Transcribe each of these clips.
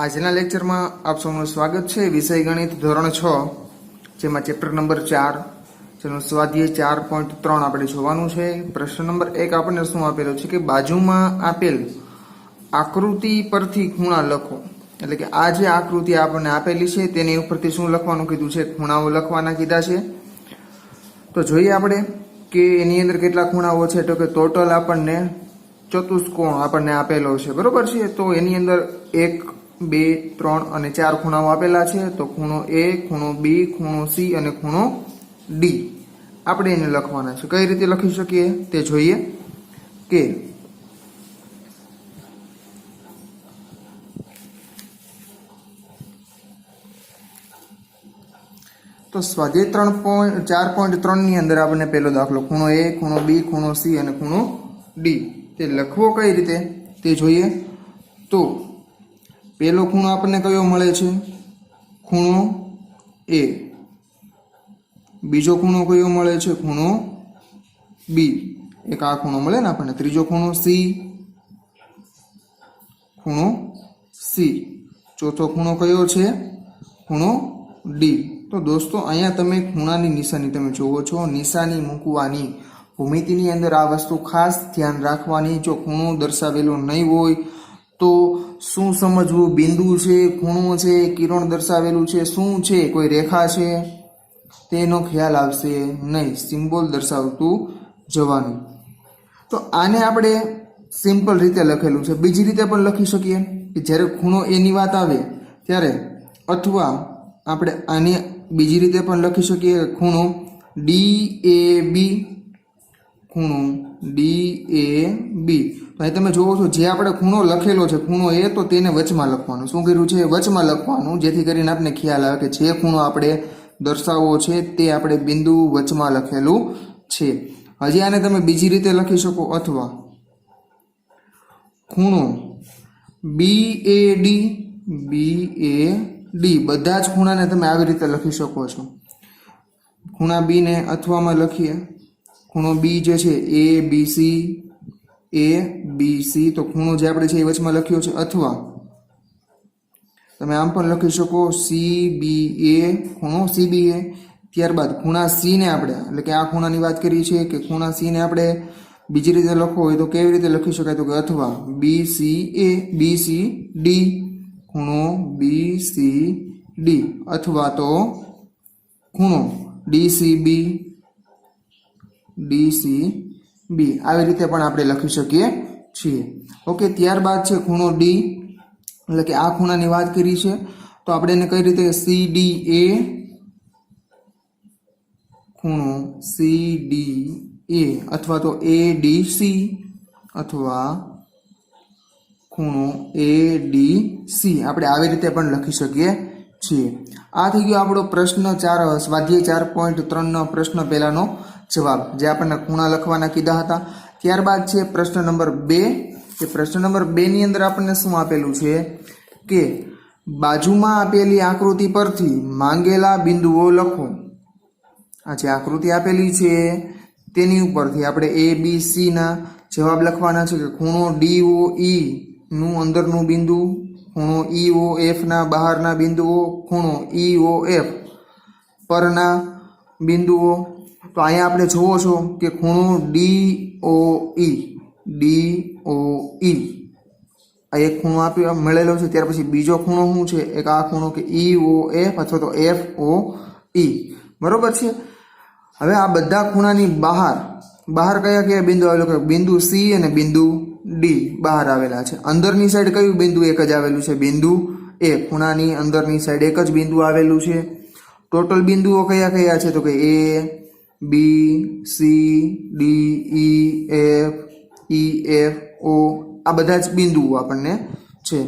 આજના લેક્ચરમાં આપ સૌનું સ્વાગત છે। વિષય ગણિત ધોરણ 6 જેમાં ચેપ્ટર નંબર 4 જેનો સ્વાધ્યાય 4.3 આપણે જોવાનું છે। પ્રશ્ન નંબર 1 આપણને શું આપેલો છે કે બાજુમાં આપેલ આકૃતિ પરથી ખૂણા લખો। એટલે કે આ જે આકૃતિ આપણને આપેલી છે તેની ઉપરથી શું લખવાનું કીધું છે, ખૂણાઓ લખવાના કીધા છે। તો જોઈએ આપણે કે એની અંદર કેટલા ખૂણાઓ છે। તો કે ટોટલ આપણને ચતુષ્કોણ આપણને આપેલો છે, બરોબર છે। તો એની અંદર 1 2 3 અને 4 ખૂણાઓ આપેલા છે। તો ખૂણો A, ખૂણો B, ખૂણો C અને ખૂણો D આપણે એને લખવાના છે। કઈ રીતે લખી શકીએ તે જોઈએ કે તો સ્વાધ્યાય 4.3 ની અંદર આપણને પહેલો દાખલો ખૂણો A, ખૂણો B, ખૂણો C અને ખૂણો D તે લખવો કઈ રીતે તે જોઈએ। તો પહેલો ખૂણો આપણને કયો મળે છે, ખૂણો A। બીજો ખૂણો કયો મળે છે, ખૂણો B। એક આ ખૂણો મળે ને આપણને। ત્રીજો ખૂણો C, ખૂણો C। ચોથો ખૂણો કયો છે, ખૂણો D। તો દોસ્તો અહીંયા તમે ખૂણાની નિશાની તમે જોવો છો, નિશાની મૂકવાની ભૂમિતિની અંદર આ વસ્તુ ખાસ ધ્યાન રાખવાની। જો ખૂણો દર્શાવેલો નહીં હોય તો શું સમજવું, બિંદુ છે, ખૂણો છે, કિરણ દર્શાવેલું છે, શું છે, કોઈ રેખા છે તેનો ખ્યાલ આવશે નહીં, સિમ્બોલ દર્શાવતું જવાનું। તો આને આપણે સિમ્પલ રીતે લખેલું છે। બીજી રીતે પણ લખી શકીએ કે જ્યારે ખૂણો A ની વાત આવે ત્યારે, અથવા આપણે આને બીજી રીતે પણ લખી શકીએ ખૂણો DAB, ખૂણો DAB। તો અહીં તમે જોવો છો જે આપણે ખૂણો લખેલો છે ખૂણો A, તો તેને વચમાં લખવાનું। શું કર્યું છે, વચમાં લખવાનું, જેથી કરીને આપણે ખ્યાલ આવે કે જે ખૂણો આપણે દર્શાવવો છે તે આપણે બિંદુ વચમાં લખેલું છે। હજી આને તમે બીજી રીતે લખી શકો, અથવા ખૂણો BAD, બધા જ ખૂણાને તમે આવી રીતે લખી શકો છો। ખૂણા B ને અથવામાં લખીએ, ખૂણો B જે છે ABC, ABC। તો ખૂણો જે આપણે છે એ વચમાં લખ્યો છે। અથવા તમે આમ પણ લખી શકો CBA, ખૂણો CBA। ત્યારબાદ ખૂણા C ને આપણે, એટલે કે આ ખૂણાની વાત કરી છે કે ખૂણા C ને આપણે બીજી રીતે લખવો હોય તો કેવી રીતે લખી શકાય, તો કે અથવા BCA, BCD, ખૂણો BCD। અથવા તો ખૂણો DCB, DCB। આવી રીતે પણ આપણે લખી શકીએ છીએ। ઓકે, ત્યારબાદ છે ખૂણો D, એટલે કે આ ખૂણાની વાત કરી છે તો આપણે એને કઈ રીતે CDA, ખૂણો CDA। અથવા તો ADC, અથવા ખૂણો ADC આપણે આવી રીતે પણ લખી શકીએ છીએ। આ થઈ ગયો આપણો પ્રશ્ન 4, સ્વાધ્યાય 4.3 નો પ્રશ્ન પહેલાનો જવાબ, જે આપણને ખૂણા લખવાના કીધા હતા। ત્યારબાદ છે પ્રશ્ન નંબર 2 કે પ્રશ્ન નંબર 2 ની અંદર આપણને શું આપેલું છે કે બાજુમાં આપેલી આકૃતિ પરથી માંગેલા બિંદુઓ લખો। આ જે આકૃતિ આપેલી છે તેની ઉપરથી આપણે ABC ના જવાબ લખવાના છે કે ખૂણો DOE નું અંદરનું બિંદુ, ખૂણો EOF ના બહારના બિંદુઓ, ખૂણો EOF પરના બિંદુઓ। તો અહીંયા આપણે જોવો છો કે ખૂણો DOE, આ એક ખૂણો આપ્યો મળેલો છે। ત્યાર પછી બીજો ખૂણો શું છે, એક આ ખૂણો કે EOF અથવા તો FOE, બરોબર છે। હવે આ બધા ખૂણાની બહાર કયા કયા બિંદુ આવેલું, કે બિંદુ C અને બિંદુ D બહાર આવેલા છે। અંદરની સાઈડ કયું બિંદુ એક જ આવેલું છે, બિંદુ A। ખૂણાની અંદરની સાઈડ એક જ બિંદુ આવેલું છે। ટોટલ બિંદુઓ કયા કયા છે, તો કે A, B, C, D, E, F, O, આ બધા જ બિંદુઓ આપણને છે।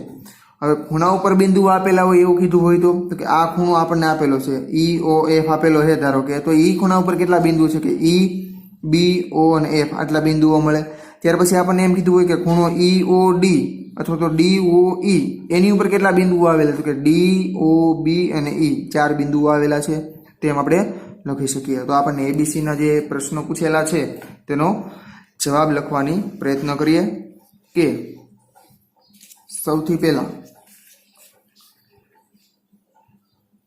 હવે ખૂણા ઉપર બિંદુઓ આપેલા હોય એવું કીધું હોય તો કે આ ખૂણો આપણને આપેલો છે EOF આપેલો છે ધારો કે, તો એ ખૂણા ઉપર કેટલા બિંદુ છે કે E, B, O અને F આટલા બિંદુઓ મળે। ત્યાર પછી આપણને એમ કીધું હોય કે ખૂણો EOD અથવા તો DOE એની ઉપર કેટલા બિંદુઓ આવેલા, તો કે D, O, B અને E 4 બિંદુઓ આવેલા છે, તેમ આપણે લખી શકીએ। તો આપણને ABC ના જે પ્રશ્નો પૂછેલા છે તેનો જવાબ લખવાની પ્રયત્ન કરીએ। કે સૌથી પહેલા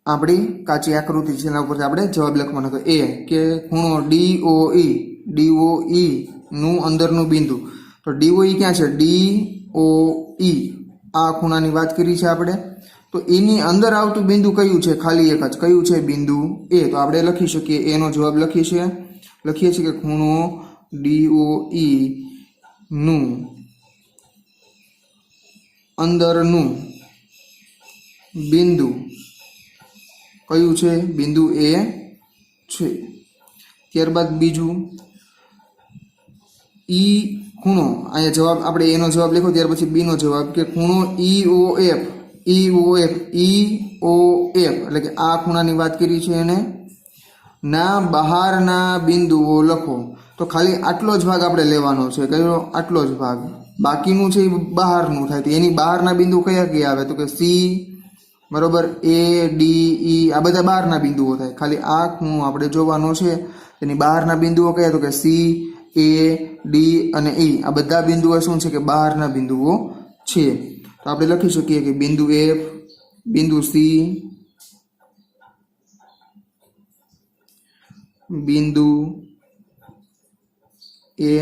આપણી કાચી આકૃતિ છે એના ઉપરથી આપણે જવાબ લખવાનો હતો એ કે ખૂણો ડીઓઈ નું અંદરનું બિંદુ તો ડીઓઈ ક્યાં છે ડીઓઈ આ ખૂણાની વાત કરી છે આપણે તો એની અંદર આવતું બિંદુ કયું છે ખાલી એક જ કયું છે બિંદુ એ તો આપણે લખી શકીએ એનો જવાબ લખીએ છીએ કે ખૂણો ડીઓઈ નું અંદરનું બિંદુ કયું છે બિંદુ એ છે ત્યારબાદ બીજું ઈ ખૂણો અહીંયા જવાબ આપણે એનો જવાબ લખો ત્યાર પછી બી નો જવાબ કે ખૂણો ઈઓએફ એટલે કે આ ખૂણાની વાત કરી છે એને ના બહારના બિંદુઓ લખો તો ખાલી આટલો જ ભાગ આપણે લેવાનો છે કયો આટલો જ ભાગ બાકીનું છે એ બહારનું થાય તો એની બહારના બિંદુ કયા કયા આવે તો કે સી બરોબર એ ડી ઈ આ બધા બહારના બિંદુઓ થાય ખાલી આ ખૂણો આપણે જોવાનો છે એની બહારના બિંદુઓ કયા તો કે સી એ ડી અને ઈ આ બધા બિંદુઓ શું છે કે બહારના બિંદુઓ છે તો આપણે લખી શકીએ કે બિંદુ એફ બિંદુ સી બિંદુ એ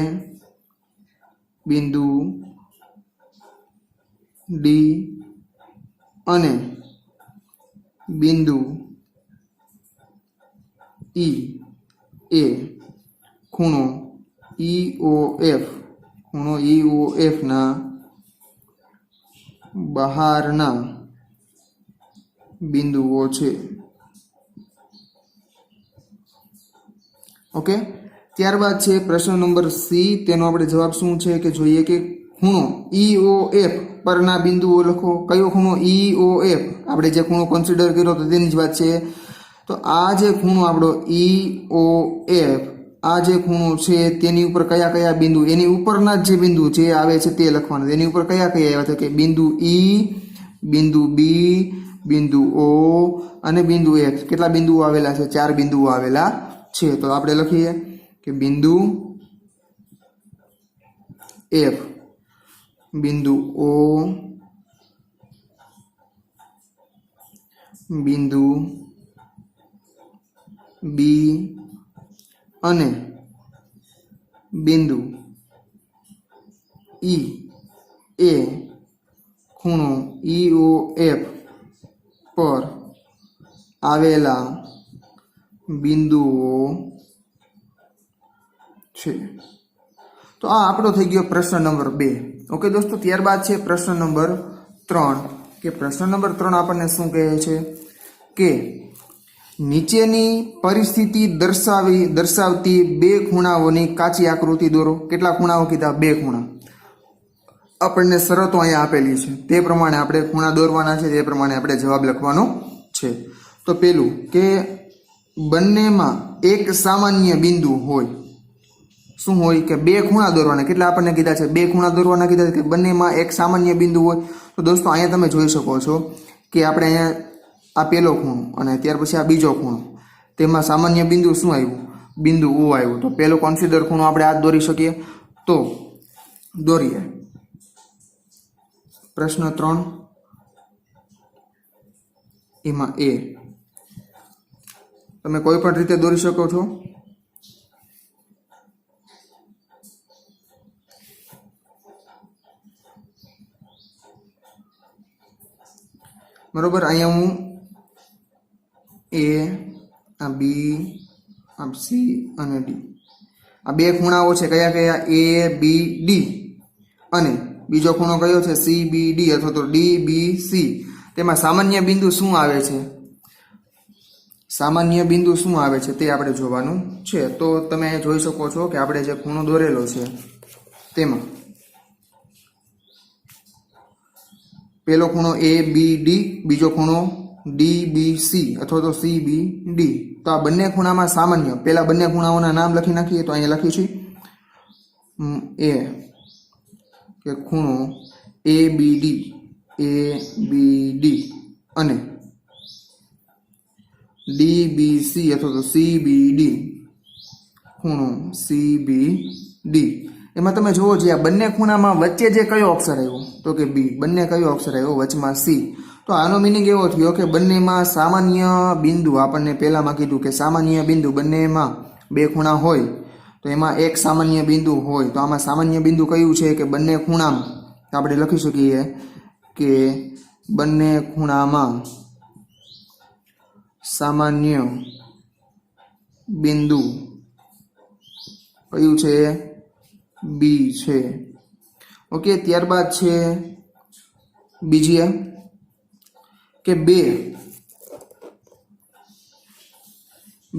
બિંદુ ડી અને બિંદુ ઈ એ ખૂણો ઈઓએફ ના બહારના બિંદુઓ છે ઓકે ત્યારબાદ છે પ્રશ્ન નંબર સી તેનો આપણે જવાબ શું છે કે જોઈએ કે ખૂણો ઈઓએફ પરના બિંદુઓ લખો કયો ખૂણો ઈઓએફ આપણે જે ખૂણો કન્સિડર કર્યો તો તેની જ વાત છે તો આ જે ખૂણો આપણો ઈઓએફ આ જે ખૂણો છે તેની ઉપર કયા કયા બિંદુ એની ઉપરના જે બિંદુ જે આવે છે તે લખવાના એની ઉપર કયા કયા આવ્યા છે કે બિંદુ ઈ બિંદુ બી બિંદુ ઓ અને બિંદુ એફ કેટલા બિંદુઓ આવેલા છે 4 બિંદુઓ આવેલા છે તો આપણે લખીએ કે બિંદુ એફ બિંદુ ઓ બિંદુ બી અને બિંદુ ઈ એ ખૂણો ઈઓએફ પર આવેલા બિંદુઓ છે તો આ આપણો થઈ ગયો પ્રશ્ન નંબર 2 ઓકે દોસ્તો ત્યારબાદ છે પ્રશ્ન નંબર 3 કે પ્રશ્ન નંબર 3 આપણને શું કહે છે કે નીચેની પરિસ્થિતિ દર્શાવતી બે ખૂણાઓની કાચી આકૃતિ દોરો કેટલા ખૂણાઓ કીધા 2 ખૂણા આપણને શરતો અહીંયા આપેલી છે તે પ્રમાણે આપણે ખૂણા દોરવાના છે તે પ્રમાણે આપણે જવાબ લખવાનો છે તો પેલું કે બંનેમાં એક સામાન્ય બિંદુ હોય શું હોય કે 2 ખૂણા દોરવાના કેટલા આપણને કીધા છે 2 ખૂણા દોરવાના કીધા કે બંનેમાં એક સામાન્ય બિંદુ હોય તો દોસ્તો અહીંયા તમે જોઈ શકો છો કે આપણે અહીંયા આ પહેલો ખૂણો અને ત્યાર પછી આ બીજો ખૂણો તેમાં સામાન્ય બિંદુ શું આવ્યું બિંદુ ઓ આવ્યું તો પહેલો કન્સિડર ખૂણો આપણે આ દોરી શકીએ તો દોરીએ પ્રશ્ન 3 એમાં એ તમે કોઈ પણ રીતે દોરી શકો છો બરોબર અહીંયા હું એ આ બી આ સી અને ડી આ 2 ખૂણાઓ છે કયા કયા એ બી ડી અને બીજો ખૂણો કયો છે સી બી ડી અથવા તો ડી બી સી તેમાં સામાન્ય બિંદુ શું આવે છે સામાન્ય બિંદુ શું આવે છે તે આપણે જોવાનું છે તો તમે જોઈ શકો છો કે આપણે જે ખૂણો દોરેલો છે તેમાં પહેલો ખૂણો એ બી ડી બીજો ખૂણો ડી બી સી અથવા તો સી બી ડી તો આ બંને ખૂણામાં સામાન્ય પહેલા બંને ખૂણાઓના નામ લખી નાખીએ તો અહીંયા લખીશું એ કે ખૂણો એ બી ડી અને ડી બી સી અથવા તો સી બી ડી ખૂણો સી બી ડી એમાં તમે જુઓ જે આ બંને ખૂણામાં વચ્ચે જે કયો અક્ષર આવ્યો તો કે બી બંને કયો અક્ષર આવ્યો વચમાં સી તો તો આનો મિનિંગ એવો થયો કે બંનેમાં સામાન્ય બિંદુ, આપણને પહેલામાં કીધું કે સામાન્ય બિંદુ બંનેમાં બે ખૂણા હોય તો એમાં એક સામાન્ય બિંદુ હોય. તો આમાં સામાન્ય બિંદુ કયું છે કે બંને ખૂણામાં, આપણે લખી શકીએ કે બંને ખૂણામાં સામાન્ય બિંદુ કયું છે? બી છે. ઓકે, ત્યારબાદ છે બીજી કે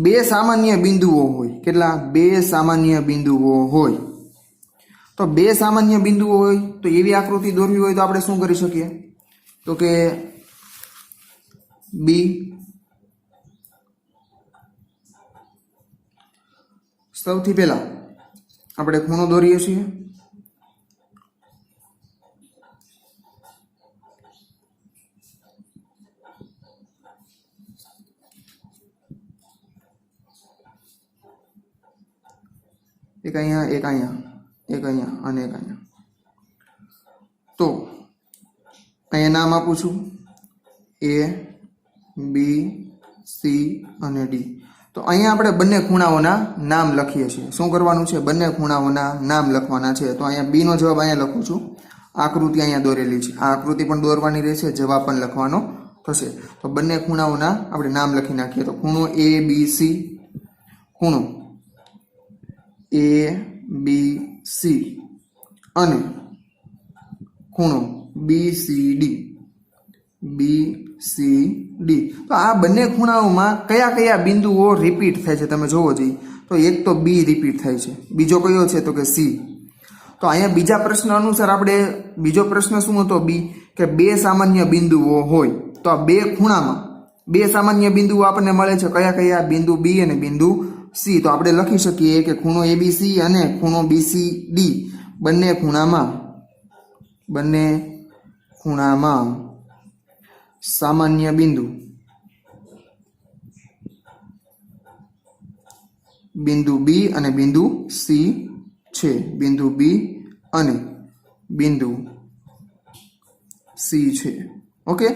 બે સામાન્ય બિંદુઓ હોય. કેટલા? બે સામાન્ય બિંદુઓ હોય. તો બે સામાન્ય બિંદુઓ હોય તો એવી આકૃતિ દોરવી હોય તો આપણે શું કરી શકીએ? તો કે બી, સૌથી પહેલા આપણે ખૂણો દોરીએ છીએ. એક અહીંયા, એક અહીંયા, એક અહીંયા અને એક અહીંયા. તો અહીંયા નામ આપું છું એ, બી, સી અને ડી. તો અહીંયા આપણે બંને ખૂણાઓના નામ લખીએ છીએ. શું કરવાનું છે? બંને ખૂણાઓના નામ લખવાના છે. તો અહીંયા બી નો જવાબ અહીંયા લખું છું. આકૃતિ અહીંયા દોરેલી છે. આ આકૃતિ પણ દોરવાની રહેશે, જવાબ પણ લખવાનો થશે. તો બંને ખૂણાઓના આપણે નામ લખી નાખીએ. તો ખૂણો એ બી સી, ખૂણો એ બી સી અને ખૂણો B C D, B C D. તો આ બંને ખૂણાઓમાં કયા કયા બિંદુઓ રિપીટ થાય છે તમે જોવો જોઈએ. તો એક તો બી રિપીટ થાય છે, બીજો કયો છે? તો કે સી. તો અહીંયા બીજા પ્રશ્ન અનુસાર આપણે, બીજો પ્રશ્ન શું હતો? બી, કે બે સામાન્ય બિંદુઓ હોય. તો આ બે ખૂણામાં બે સામાન્ય બિંદુઓ આપણને મળે છે. કયા કયા? બિંદુ બી અને બિંદુ સી. તો આપણે લખી શકીએ કે ખૂણો એબીસી અને ખૂણો બીસીડી બંને ખૂણામાં સામાન્ય બિંદુ બી અને બિંદુ સી છે. બિંદુ બી અને બિંદુ સી છે. ઓકે,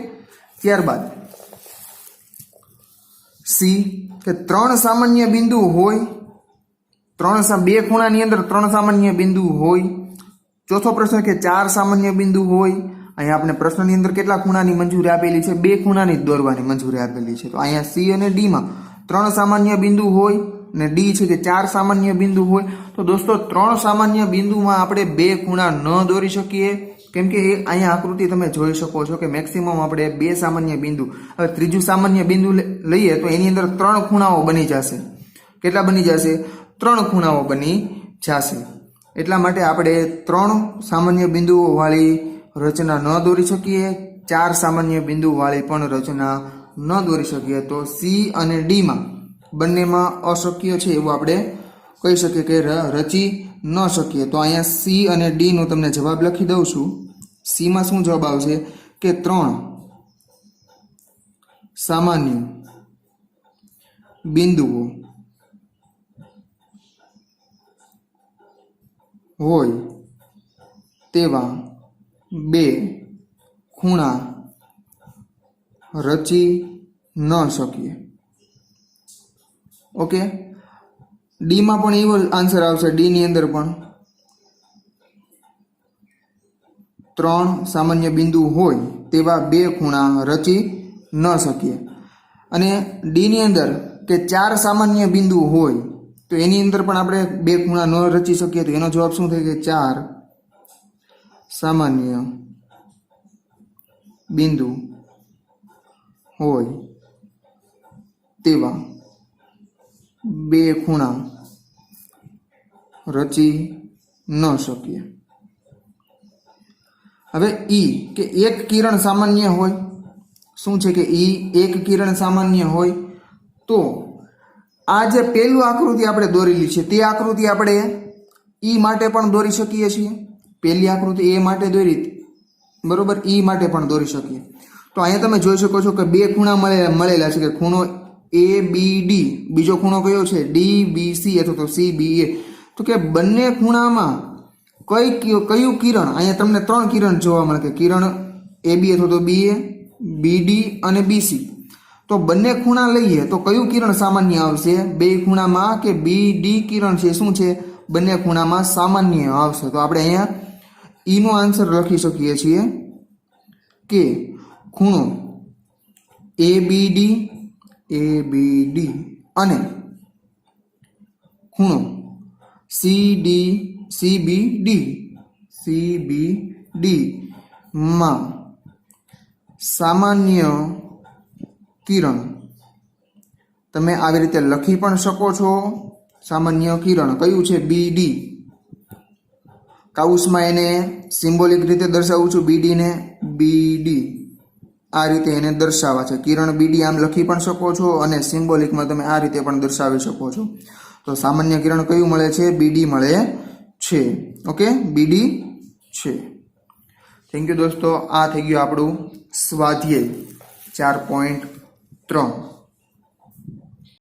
ત્યારબાદ સી, કે ત્રણ સામાન્ય બિંદુ હોય. બે ખૂણાની અંદર ત્રણ સામાન્ય બિંદુ હોય. ચોથો પ્રશ્ન કે ચાર સામાન્ય બિંદુ હોય. અહીંયા આપણે પ્રશ્નની અંદર કેટલા ખૂણાની મંજૂરી આપેલી છે? બે ખૂણાની જ દોરવાની મંજૂરી આપેલી છે. તો અહીંયા સી અને ડી માં ત્રણ સામાન્ય બિંદુ હોય ને ડી છે કે ચાર સામાન્ય બિંદુ હોય. તો દોસ્તો ત્રણ સામાન્ય બિંદુમાં આપણે બે ખૂણા ન દોરી શકીએ, કેમ કે અહીંયા આકૃતિ તમે જોઈ શકો છો કે મેક્સિમમ આપણે બે સામાન્ય બિંદુ. હવે ત્રીજું સામાન્ય બિંદુ લઈએ તો એની અંદર ત્રણ ખૂણાઓ બની જશે. કેટલા બની જશે? ત્રણ ખૂણાઓ બની જશે. એટલા માટે આપણે ત્રણ સામાન્ય બિંદુઓ વાળી રચના ન દોરી શકીએ, ચાર સામાન્ય બિંદુ વાળી પણ રચના ન દોરી શકીએ. તો સી અને ડી માં બંનેમાં અશક્ય છે એવું આપણે કહી શકીએ કે રચી ન શકીએ. તો અહીંયા સી અને ડી નો તમને જવાબ લખી દઉં છું. સી માં શું જવાબ આવશે? કે ત્રણ સામાન્ય બિંદુઓ હોય તેવા બે ખૂણા રચી ન શકીએ. ઓકે, ડી માં પણ એવો આન્સર આવશે. ડી ની અંદર પણ ત્રણ સામાન્ય બિંદુ હોય તેવા બે ખૂણા રચી ન શકીએ. અને ડી ની અંદર કે ચાર સામાન્ય બિંદુ હોય તો એની અંદર પણ આપણે બે ખૂણા ન રચી શકીએ. તો એનો જવાબ શું થાય? કે ચાર સામાન્ય બિંદુ હોય તેવા બે ખૂણા રચી ન શકીએ. હવે ઈ, કે એક કિરણ સામાન્ય હોય. શું છે? કે ઈ એક કિરણ સામાન્ય હોય. તો આ જે પહેલું આકૃતિ આપણે દોરેલી છે તે આકૃતિ આપણે ઈ માટે પણ દોરી શકીએ છીએ. પહેલી આકૃતિ એ માટે દોરી, બરોબર, ઈ માટે પણ દોરી શકીએ. તો અહીંયા તમે જોઈ શકો છો કે બે ખૂણા મળેલા છે, કે ખૂણો એ બી ડી, બીજો ખૂણો કયો છે? ડી બી સી અથવા તો સી બી એ. તો કે બંને ખૂણામાં કયું કિરણ? અહીંયા તમને ત્રણ કિરણ જોવા મળે, કે કિરણ એ બી અથવા તો બી એ, BD અને BC તો બંને ખૂણા લઈએ તો કયું કિરણ સામાન્ય આવશે બે ખૂણામાં કે BD કિરણ છે શું છે બંને ખૂણામાં સામાન્ય આવશે તો આપણે અહીંયા E નો આન્સર લખી શકીએ છીએ કે ખૂણો ABD અને ખૂણો CBD માં સામાન્ય કિરણ તમે આવી રીતે લખી પણ શકો છો સામાન્ય કિરણ કયું છે BD કાઉસમાં એને સિમ્બોલિક રીતે દર્શાવું છું BD ને BD આ રીતે એને દર્શાવવા છે કિરણ BD આમ લખી પણ શકો છો અને સિમ્બોલિકમાં તમે આ રીતે પણ દર્શાવી શકો છો તો સામાન્ય કિરણ કયું મળે છે BD મળે છે ઓકે BD છે થેન્ક યુ દોસ્તો આ થઈ ગયું આપણું સ્વાધ્યાય 4.3